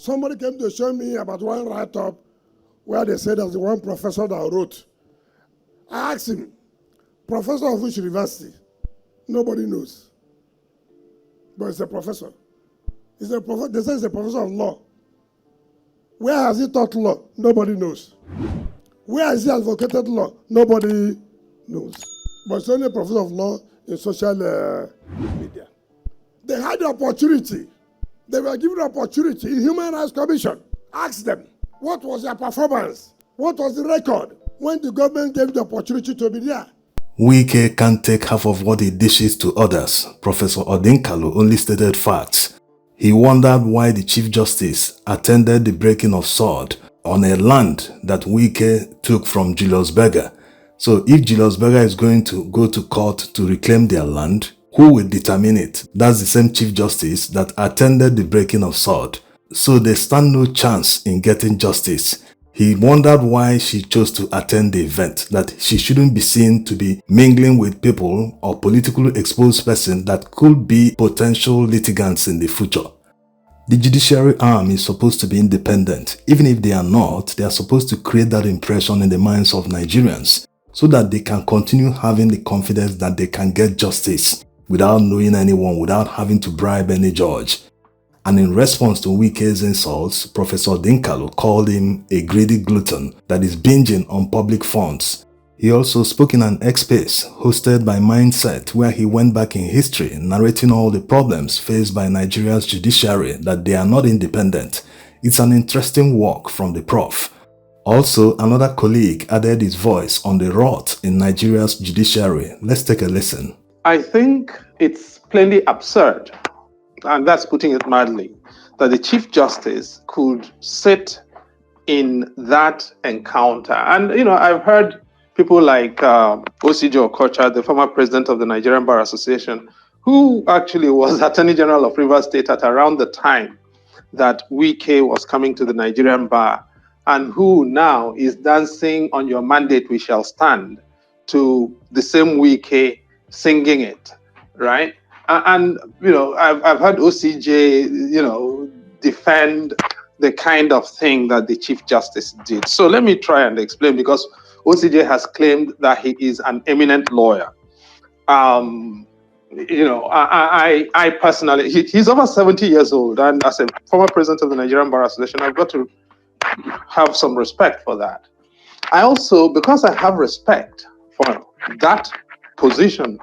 Somebody came to show me about one write-up where they said there's the one professor that wrote. I asked him, professor of which university? Nobody knows. But it's a professor. They say it's a professor of law. Where has he taught law? Nobody knows. Where has he advocated law? Nobody knows. But it's only a professor of law in social media. They had the opportunity. They were given the opportunity in Human Rights Commission. Ask them, what was their performance? What was the record when the government gave the opportunity to be there? Wike can't take half of what he dishes to others. Professor Odinkalu only stated facts. He wondered why the Chief Justice attended the breaking of sword on a land that Wike took from Julius Berger. So if Julius Berger is going to go to court to reclaim their land, who will determine it? That's the same Chief Justice that attended the breaking of sword. So they stand no chance in getting justice. He wondered why she chose to attend the event, that she shouldn't be seen to be mingling with people or politically exposed persons that could be potential litigants in the future. The judiciary arm is supposed to be independent. Even if they are not, they are supposed to create that impression in the minds of Nigerians so that they can continue having the confidence that they can get justice without knowing anyone, without having to bribe any judge. And in response to Wike's insults, Professor Odinkalu called him a greedy glutton that is binging on public funds. He also spoke in an X-Space hosted by Mindset, where he went back in history narrating all the problems faced by Nigeria's judiciary, that they are not independent. It's an interesting work from the prof. Also, another colleague added his voice on the rot in Nigeria's judiciary. Let's take a listen. I think it's plainly absurd, and that's putting it mildly, that the Chief Justice could sit in that encounter. And, you know, I've heard people like OCJ Okocha, the former president of the Nigerian Bar Association, who actually was Attorney General of Rivers State at around the time that Wike was coming to the Nigerian Bar, and who now is dancing on your mandate we shall stand to the same Wike singing it, right? And you know, I've heard OCJ, you know, defend the kind of thing that the Chief Justice did. So let me try and explain, because OCJ has claimed that he is an eminent lawyer. You know, I personally, he's over 70 years old, and as a former president of the Nigerian Bar Association, I've got to have some respect for that. I also, because I have respect for that position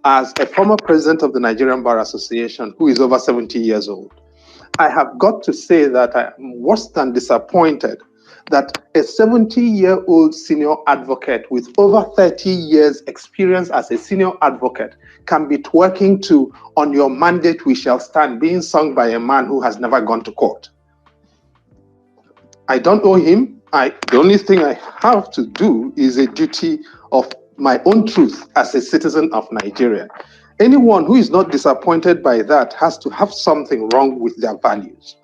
as a former president of the Nigerian Bar Association who is over 70 years old, I have got to say that I am worse than disappointed that a 70-year-old senior advocate with over 30 years experience as a senior advocate can be twerking to "On Your Mandate We Shall Stand" being sung by a man who has never gone to court. I don't owe him. The only thing I have to do is a duty of my own truth as a citizen of Nigeria. Anyone who is not disappointed by that has to have something wrong with their values.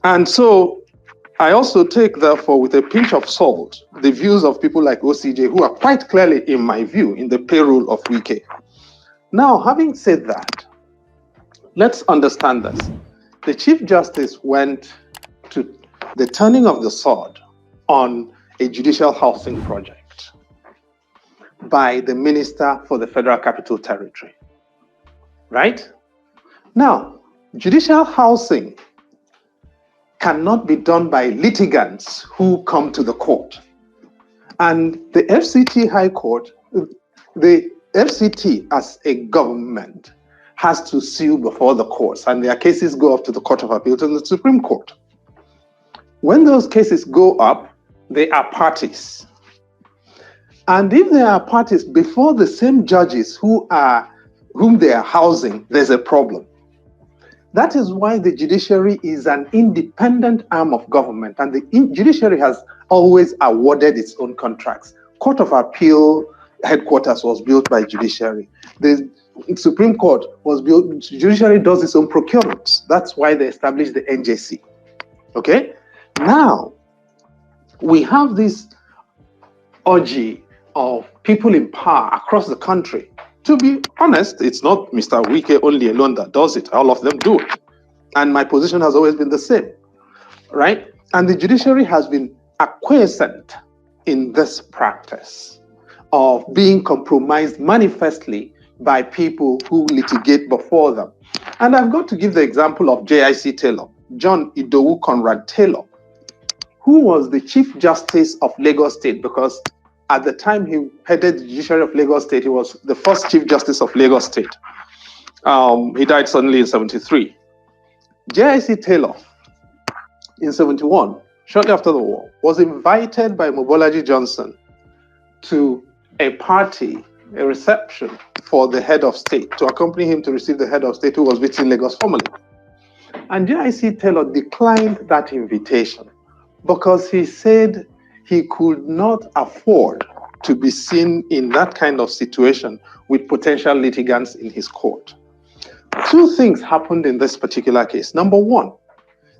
And so I also take, therefore, with a pinch of salt, the views of people like OCJ, who are quite clearly, in my view, in the payroll of Wike. Now, having said that, let's understand this. The Chief Justice went to the turning of the sword on a judicial housing project by the Minister for the Federal Capital Territory, right? Now, judicial housing cannot be done by litigants who come to the court. And the FCT High Court, the FCT as a government has to sue before the courts, and their cases go up to the Court of Appeal to the Supreme Court. When those cases go up, they are parties. And if they are parties before the same judges whom they are housing, there's a problem. That is why the judiciary is an independent arm of government, and the judiciary has always awarded its own contracts. Court of Appeal headquarters was built by judiciary. The Supreme Court was built, judiciary does its own procurement. That's why they established the NJC. Okay? Now, we have this orgy of people in power across the country. To be honest, it's not Mr. Wike only alone that does it. All of them do it. And my position has always been the same, right? And the judiciary has been acquiescent in this practice of being compromised manifestly by people who litigate before them. And I've got to give the example of J.I.C. Taylor, John Idowu Conrad Taylor, who was the Chief Justice of Lagos State, because at the time he headed the judiciary of Lagos State, he was the first Chief Justice of Lagos State. He died suddenly in 73. J.I.C. Taylor, in 71, shortly after the war, was invited by Mobolaji Johnson to a party, a reception for the head of state, to accompany him to receive the head of state who was visiting Lagos formally. And J.I.C. Taylor declined that invitation because he said he could not afford to be seen in that kind of situation with potential litigants in his court. Two things happened in this particular case. Number one,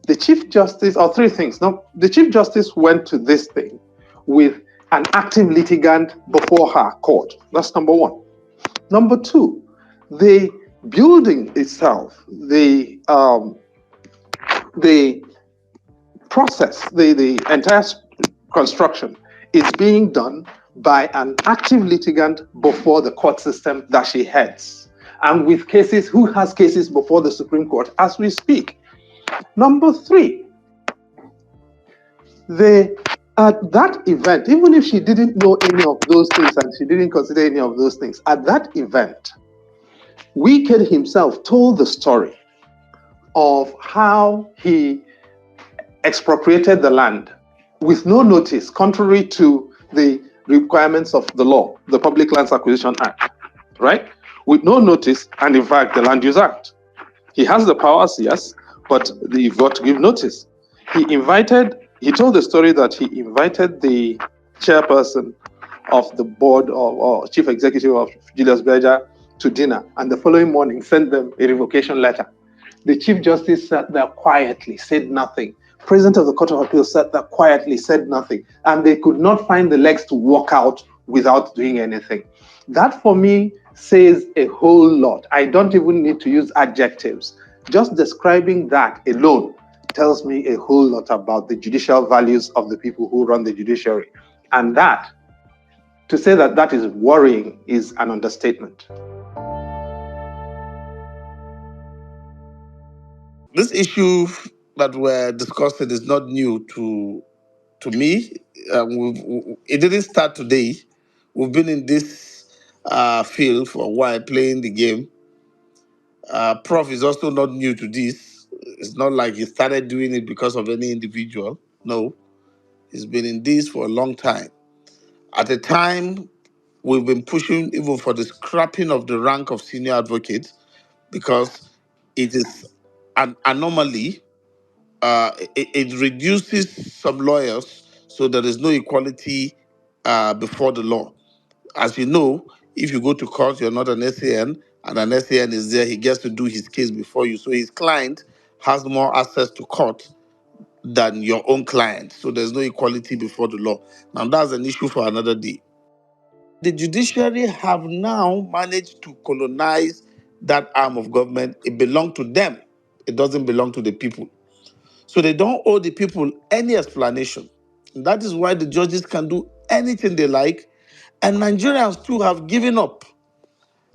the Chief Justice, or three things. Now, the Chief Justice went to this thing with an active litigant before her court. That's number one. Number two, the building itself, the process, the entire construction is being done by an active litigant before the court system that she heads, and with cases, who has cases before the Supreme Court as we speak. Number three, at that event, even if she didn't know any of those things and she didn't consider any of those things, at that event, Wike himself told the story of how he expropriated the land with no notice, contrary to the requirements of the law, the Public Lands Acquisition Act, right? With no notice, and in fact, the Land Use Act. He has the powers, yes, but you've got to give notice. He told the story that he invited the chairperson of the board or chief executive of Julius Berger to dinner, and the following morning sent them a revocation letter. The Chief Justice sat there quietly, said nothing. President of the Court of Appeal sat there quietly, said nothing, and they could not find the legs to walk out without doing anything. That for me says a whole lot. I don't even need to use adjectives. Just describing that alone tells me a whole lot about the judicial values of the people who run the judiciary. And that, to say that that is worrying, is an understatement. This issue that we're discussing is not new to me. It didn't start today. We've been in this field for a while, playing the game. Prof is also not new to this. It's not like he started doing it because of any individual. No, he's been in this for a long time. At the time, we've been pushing even for the scrapping of the rank of senior advocate because it is an anomaly. It reduces some lawyers, so there is no equality before the law. As you know, if you go to court, you're not an SAN, and an SAN is there, he gets to do his case before you. So his client has more access to court than your own client. So there's no equality before the law. Now, that's an issue for another day. The judiciary have now managed to colonize that arm of government. It belongs to them. It doesn't belong to the people. So they don't owe the people any explanation. And that is why the judges can do anything they like. And Nigerians too have given up.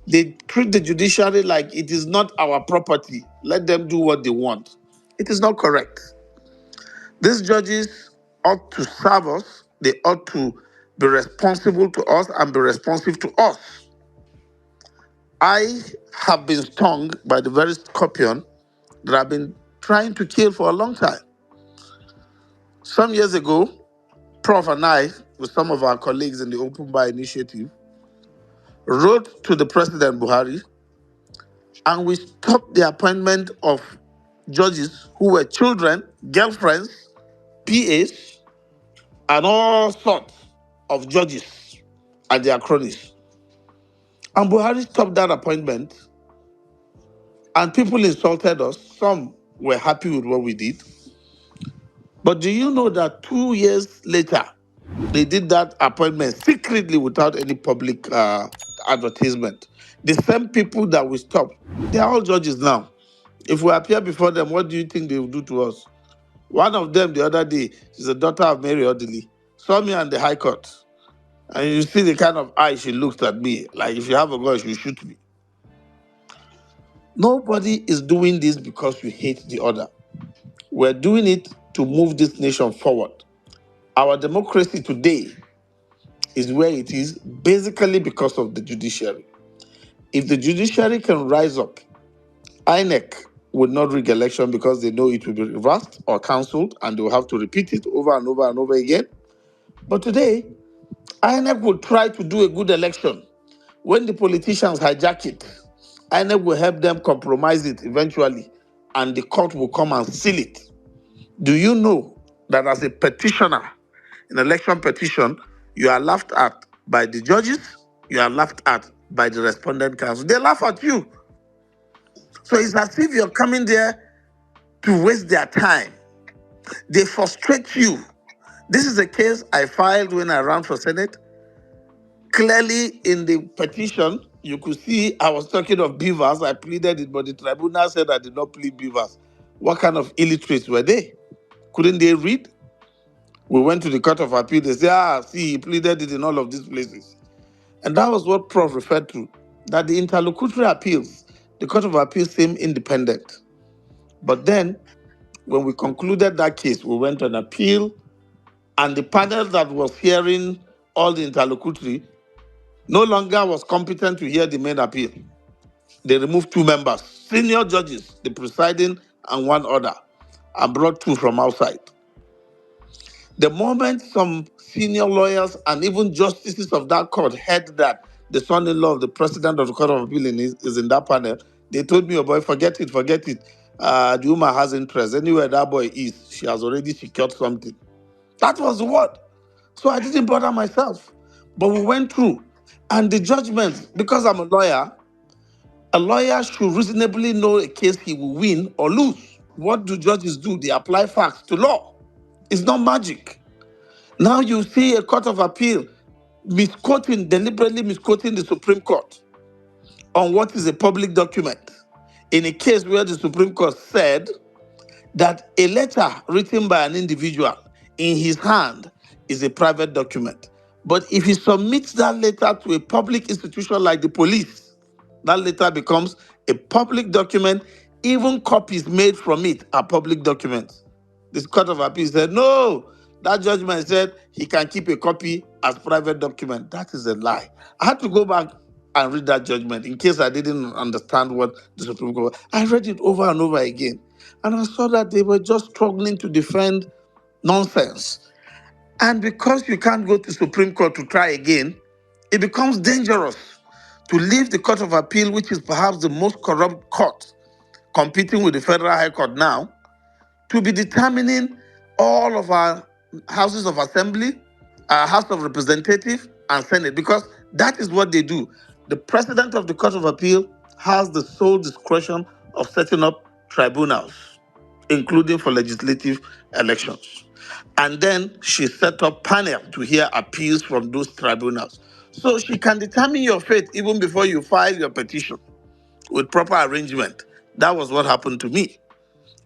They treat the judiciary like it is not our property. Let them do what they want. It is not correct. These judges ought to serve us. They ought to be responsible to us and be responsive to us. I have been stung by the very scorpion that I've been trying to kill for a long time. Some years ago, Prof and I, with some of our colleagues in the Open Bar Initiative, wrote to the President Buhari, and we stopped the appointment of judges who were children, girlfriends, PAs, and all sorts of judges and their cronies. And Buhari stopped that appointment, and people insulted us. Some were happy with what we did. But do you know that 2 years later, they did that appointment secretly without any public advertisement? The same people that we stopped, they are all judges now. If we appear before them, what do you think they will do to us? One of them the other day, she's a daughter of Mary Odili, saw me on the High Court. And you see the kind of eye she looked at me, like if you have a gun, she will shoot me. Nobody is doing this because you hate the other. We're doing it to move this nation forward. Our democracy today is where it is basically because of the judiciary. If the judiciary can rise up, INEC would not rig election because they know it will be reversed or cancelled and they will have to repeat it over and over and over again. But today, INEC will try to do a good election. When the politicians hijack it, INEC will help them compromise it eventually, and the court will come and seal it. Do you know that as a petitioner, in election petition, you are laughed at by the judges, you are laughed at by the respondent counsel. They laugh at you. So it's as if you're coming there to waste their time. They frustrate you. This is a case I filed when I ran for Senate. Clearly, in the petition, you could see I was talking of beavers. I pleaded it, but the tribunal said I did not plead beavers. What kind of illiterates were they? Couldn't they read? We went to the Court of Appeal. They said, see, he pleaded it in all of these places. And that was what Prof referred to, that the interlocutory appeals, the Court of Appeal seemed independent. But then, when we concluded that case, we went on appeal, and the panel that was hearing all the interlocutory no longer was competent to hear the main appeal. They removed 2 members, senior judges, the presiding and one other, and brought 2 from outside. The moment some senior lawyers and even justices of that court heard that the son-in-law of the president of the Court of Appeal is in that panel, they told me, oh boy, forget it. The woman has interest. Anywhere that boy is, she has already secured something. That was the word. So I didn't bother myself. But we went through. And the judgment, because I'm a lawyer should reasonably know a case he will win or lose. What do judges do? They apply facts to law. It's not magic. Now you see a Court of Appeal deliberately misquoting the Supreme Court on what is a public document in a case where the Supreme Court said that a letter written by an individual in his hand is a private document. But if he submits that letter to a public institution like the police, that letter becomes a public document. Even copies made from it are public documents. The Court of Appeal said, no, that judgment said he can keep a copy as private document. That is a lie. I had to go back and read that judgment in case I didn't understand what the Supreme Court. I read it over and over again. And I saw that they were just struggling to defend nonsense. And because you can't go to Supreme Court to try again, it becomes dangerous to leave the Court of Appeal, which is perhaps the most corrupt court, competing with the Federal High Court now, to be determining all of our houses of assembly, our House of Representatives, and Senate, because that is what they do. The president of the Court of Appeal has the sole discretion of setting up tribunals, including for legislative elections. And then she set up panel to hear appeals from those tribunals. So she can determine your fate even before you file your petition with proper arrangement. That was what happened to me.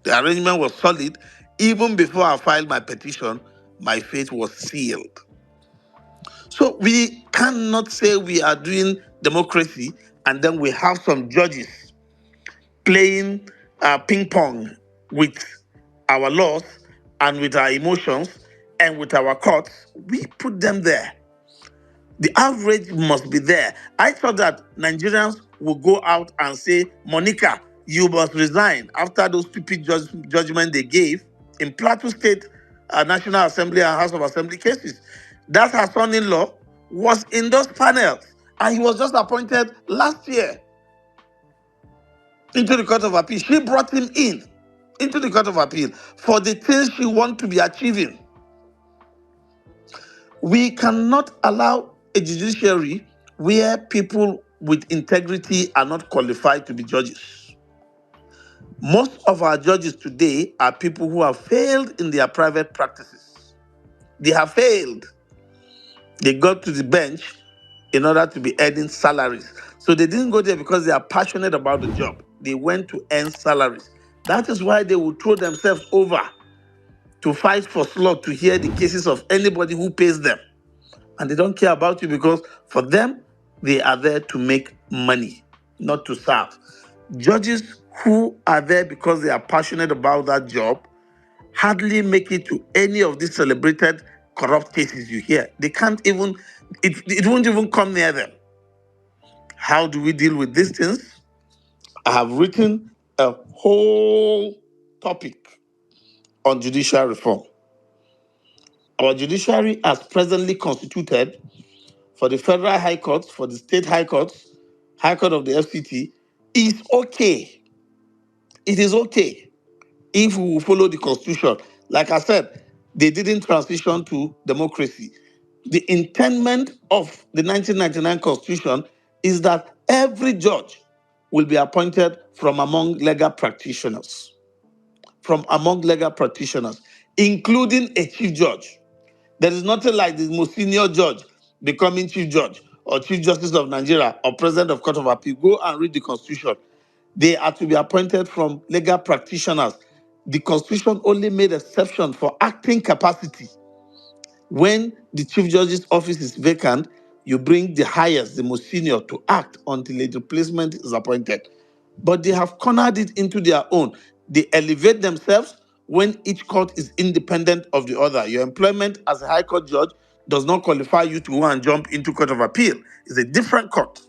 The arrangement was solid. Even before I filed my petition, my fate was sealed. So we cannot say we are doing democracy and then we have some judges playing ping pong with our laws and with our emotions and with our courts. We put them there. The outrage must be there. I thought that Nigerians would go out and say, Monica, you must resign after those stupid judgment they gave in Plateau State National Assembly and House of Assembly cases. That her son-in-law was in those panels, and he was just appointed last year into the Court of Appeal. She brought him into the Court of Appeal for the things she wants to be achieving. We cannot allow a judiciary where people with integrity are not qualified to be judges. Most of our judges today are people who have failed in their private practices. They have failed. They got to the bench in order to be earning salaries. So they didn't go there because they are passionate about the job. They went to earn salaries. That is why they will throw themselves over to fight for slot to hear the cases of anybody who pays them. And they don't care about you because for them, they are there to make money, not to serve. Judges who are there because they are passionate about that job hardly make it to any of these celebrated corrupt cases you hear. They can't even, it won't even come near them. How do we deal with these things? I have written a whole topic on judicial reform. Our judiciary, as presently constituted, for the federal high courts, for the state high courts, high court of the FCT, is okay. It is okay if we will follow the constitution. Like I said, they didn't transition to democracy. The intendment of the 1999 constitution is that every judge will be appointed from among legal practitioners, including a chief judge. There is nothing like the most senior judge becoming chief judge or chief justice of Nigeria or president of court of appeal. Go and read the constitution. They are to be appointed from legal practitioners. The constitution only made exception for acting capacity. When the chief judge's office is vacant, you bring the highest, the most senior, to act until a replacement is appointed. But they have cornered it into their own. They elevate themselves when each court is independent of the other. Your employment as a high court judge does not qualify you to go and jump into court of appeal. It's a different court.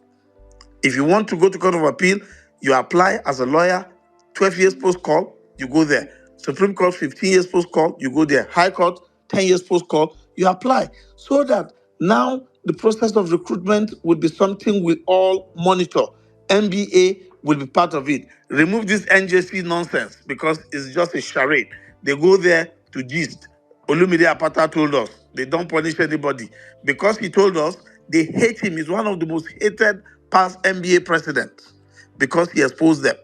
If you want to go to court of appeal, you apply as a lawyer, 12 years post call, you go there. Supreme Court, 15 years post call, you go there. High Court, 10 years post call, you apply. So that now the process of recruitment will be something we all monitor. MBA will be part of it. Remove this NJC nonsense because it's just a charade. They go there to gist. Olumide Apata told us they don't punish anybody. Because he told us they hate him. He's one of the most hated past NBA presidents because he exposed them.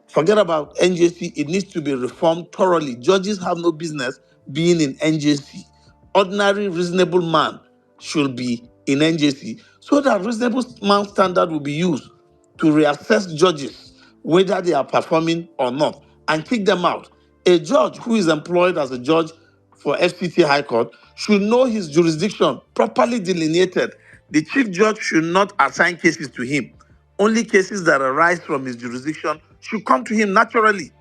Forget about NJC. It needs to be reformed thoroughly. Judges have no business being in NJC. Ordinary, reasonable man should be in NJC so that reasonable man standard will be used to reassess judges, whether they are performing or not, and kick them out. A judge who is employed as a judge for FCT High Court should know his jurisdiction properly delineated. The chief judge should not assign cases to him. Only cases that arise from his jurisdiction should come to him naturally.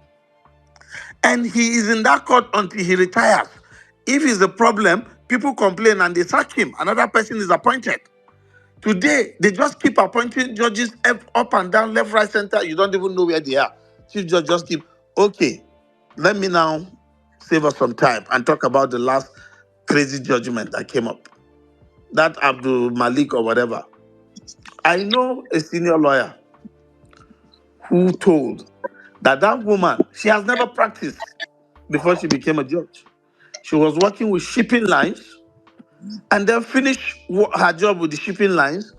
And he is in that court until he retires. If it's a problem, people complain and they sack him. Another person is appointed. Today, they just keep appointing judges up and down, left, right, center. You don't even know where they are. Chief judge just keep, okay, let me now save us some time and talk about the last crazy judgment that came up. That Abdul Malik or whatever. I know a senior lawyer who told that woman, she has never practiced before she became a judge. She was working with shipping lines and then finished her job with the shipping lines,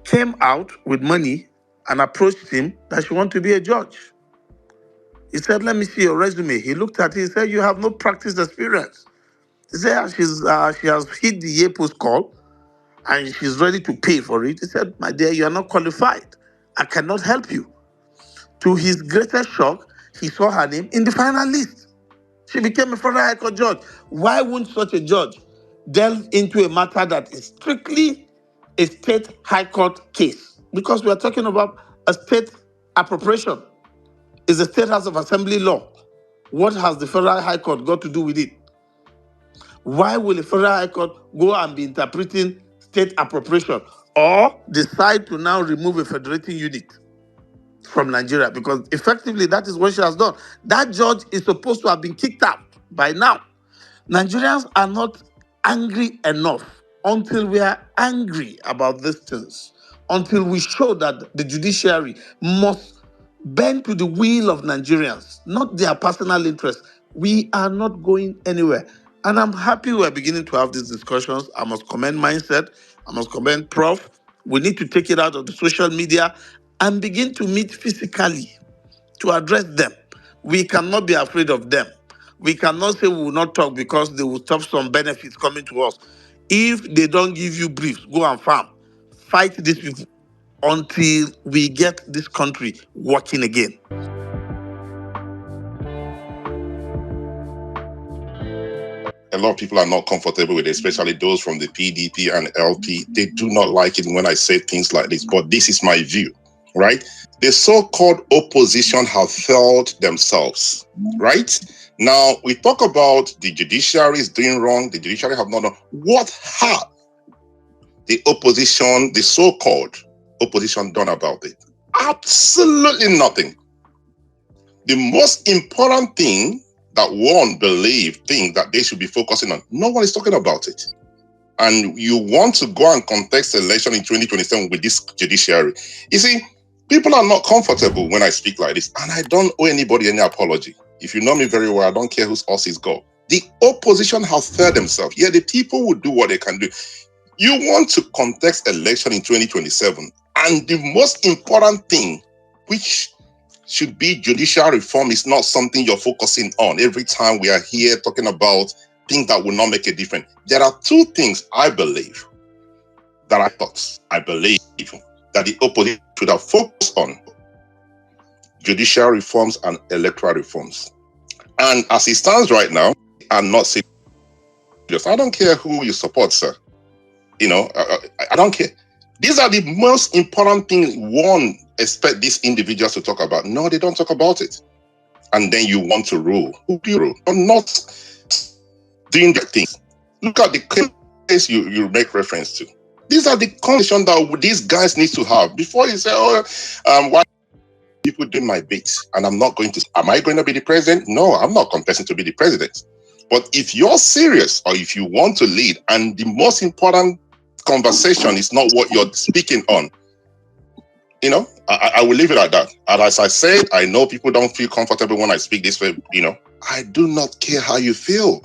came out with money and approached him that she wanted to be a judge. He said, let me see your resume. He looked at it, he said, you have no practice experience. He said, she has hit the year post call and she's ready to pay for it. He said, my dear, you are not qualified. I cannot help you. To his greatest shock, he saw her name in the final list. She became a federal high court judge. Why wouldn't such a judge delve into a matter that is strictly a state high court case? Because we are talking about a state appropriation. It's a state house of assembly law. What has the federal high court got to do with it? Why will the federal high court go and be interpreting state appropriation or decide to now remove a federating unit from Nigeria? Because effectively that is what she has done. That judge is supposed to have been kicked out by now. Nigerians are not angry enough until we are angry about these things, until we show that the judiciary must bend to the will of Nigerians, not their personal interests. We are not going anywhere. And I'm happy we're beginning to have these discussions. I must commend Mindset. I must commend Prof. We need to take it out of the social media and begin to meet physically to address them. We cannot be afraid of them. We cannot say we will not talk because they will stop some benefits coming to us. If they don't give you briefs, go and farm. Fight these people. until we get this country working again. A lot of people are not comfortable with it, especially those from the PDP and LP. They do not like it when I say things like this, but this is my view, right? The so-called opposition have failed themselves, right? Now, we talk about the judiciary is doing wrong, the judiciary have not done. What have the opposition, the so-called opposition, done about it? Absolutely nothing. The most important thing that one think that they should be focusing on, no one is talking about it. And you want to go and contest election in 2027 with this judiciary. You see, people are not comfortable when I speak like this, and I don't owe anybody any apology. If you know me very well, I don't care whose horse is go. The opposition have failed themselves. Yeah, the people will do what they can do. You want to contest election in 2027, and the most important thing, which should be judicial reform, is not something you're focusing on every time we are here talking about things that will not make a difference. There are two things I believe that I believe that the opposition should have focused on: judicial reforms and electoral reforms. And as it stands right now, I'm not serious. I don't care who you support, sir. You know, I don't care. These are the most important things one expect these individuals to talk about. No, they don't talk about it. And then you want to rule. Who do you rule? You're not doing the things. Look at the case you make reference to. These are the conversations that these guys need to have before you say, why people do my bits and I'm not going to. Am I going to be the president? No, I'm not contesting to be the president. But if you're serious or if you want to lead, and the most important conversation is not what you're speaking on, you know, I will leave it at that. And as I said, I know people don't feel comfortable when I speak this way. You know, I do not care how you feel.